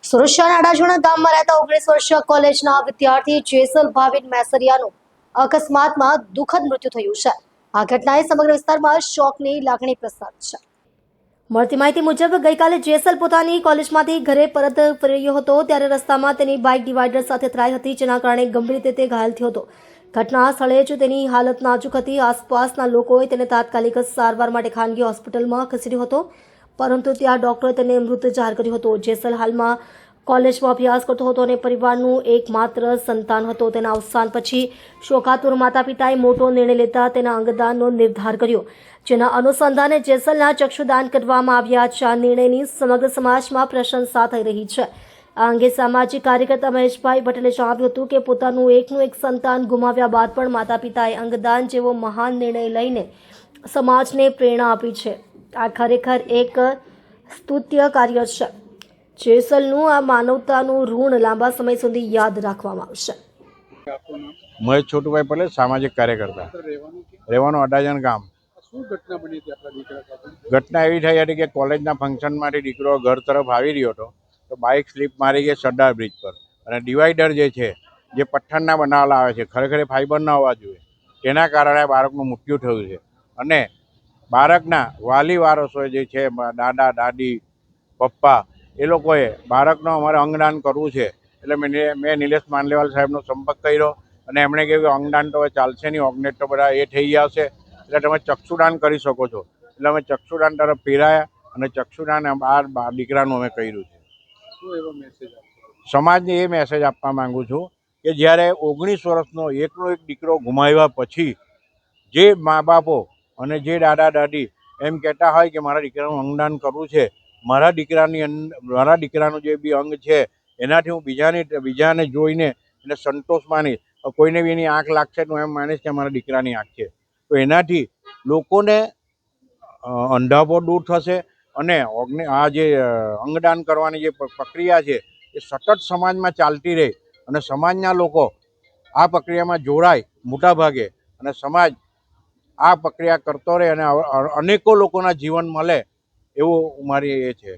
સુરત શહેરના અડાજણ ગામમાં રહેતા 19 વર્ષીય કોલેજના વિદ્યાર્થી જેસલ ભાવિન મેસરિયાનું અકસ્માતમાં દુઃખદ મૃત્યુ થયું છે। આ ઘટનાએ સમગ્ર વિસ્તારમાં શોકની લાગણી પ્રસરી છે। મળતી માહિતી મુજબ ગઈકાલે જેસલ પોતાની કોલેજમાંથી ઘરે પરત ફરી રહ્યો હતો ત્યારે રસ્તામાં તેની બાઇક ડિવાઈડર સાથે અથડાઈ હતી, જેના કારણે ગંભીર રીતે ઘાયલ થયો હતો। ઘટના સ્થળે જ તેની હાલત નાજુક હતી। આસપાસના લોકોએ તેને તાત્કાલિક સારવાર માટે ખાનગી હોસ્પિટલમાં ખસેડ્યો હતો, પરંતુ ત્યાં ડોક્ટરે તેને મૃત જાહેર કર્યો હતો। જેસલ હાલમાં કોલેજમાં અભ્યાસ કરતો હતો અને પરિવારનું એકમાત્ર સંતાન હતો। તેના અવસાન પછી શોકાતુર માતા પિતાએ મોટો નિર્ણય લેતા તેના અંગદાનનો નિર્ધાર કર્યો, જેના અનુસંધાને જેસલના ચક્ષુદાન કરવામાં આવ્યા છે। આ નિર્ણયની સમગ્ર સમાજમાં પ્રશંસા થઈ રહી છે। આ અંગે સામાજિક કાર્યકર્તા મહેશભાઈ પટેલે જણાવ્યું હતું કે પોતાનું એકનું એક સંતાન ગુમાવ્યા બાદ પણ માતા પિતાએ અંગદાન જેવો મહાન નિર્ણય લઈને સમાજને પ્રેરણા આપી છે। આ ખરેખર એક સ્તુત્ય કાર્ય છે। જેસલનું આ માનવતાનું ઋણ લાંબા સમય સુધી યાદ રાખવામાં આવશે। મહેશ છોટુભાઈ પટેલ, સામાજિક કાર્યકર્તા, રહેવાનું અડાજણ ગામ। ઘટના એવી થઈ હતી કે કોલેજના ફંક્શનમાંથી દીકરો ઘર તરફ આવી રહ્યો હતો તો બાઇક સ્લીપ મારી ગઈ સરદાર બ્રિજ પર, અને ડિવાઈડર જે છે જે પથ્થરના બનાવેલા આવે છે, ખરેખર ફાઈબર ન હોવા જોઈએ, તેના કારણે બાળકનું મૃત્યુ થયું છે। અને બાળકના વાલી વારસોએ જે છે, દાદા દાદી પપ્પા, એ લોકોએ બાળકનો અમારે અંગદાન કરવું છે, એટલે મેં નિલેશ માનલેવાલ સાહેબનો સંપર્ક કર્યો અને એમણે કહ્યું કે અંગદાન તો હવે ચાલશે નહીં, ઓર્ગનેટ તો બધા એ થઈ ગયા છે, એટલે તમે ચક્ષુદાન કરી શકો છો। એટલે અમે ચક્ષુદાન તરફ ફેરાયા અને ચક્ષુદાન આ દીકરાનું અમે કર્યું છે। સમાજને એ મેસેજ આપવા માંગુ છું કે જ્યારે 19 વર્ષનો એકનો એક દીકરો ગુમાવ્યા પછી જે મા બાપો અને જે દાદા દાદી એમ કહેતા હોય કે મારા દીકરાનું અંગદાન કરવું છે, મારા દીકરાનું જે બી અંગ છે એનાથી હું બીજાને જોઈને એને સંતોષ માનીશ, કોઈને બી એની આંખ લાગશે તો એમ માનીશ કે મારા દીકરાની આંખ છે, તો એનાથી લોકોને અંધાપો દૂર થશે। અને આ જે અંગદાન કરવાની જે પ્રક્રિયા છે એ સતત સમાજમાં ચાલતી રહે અને સમાજના લોકો આ પ્રક્રિયામાં જોડાય મોટા ભાગે, અને સમાજ આ પ્રક્રિયા કરતો રહે અને અનેકો લોકોના જીવન મળે એવું મારી એ છે।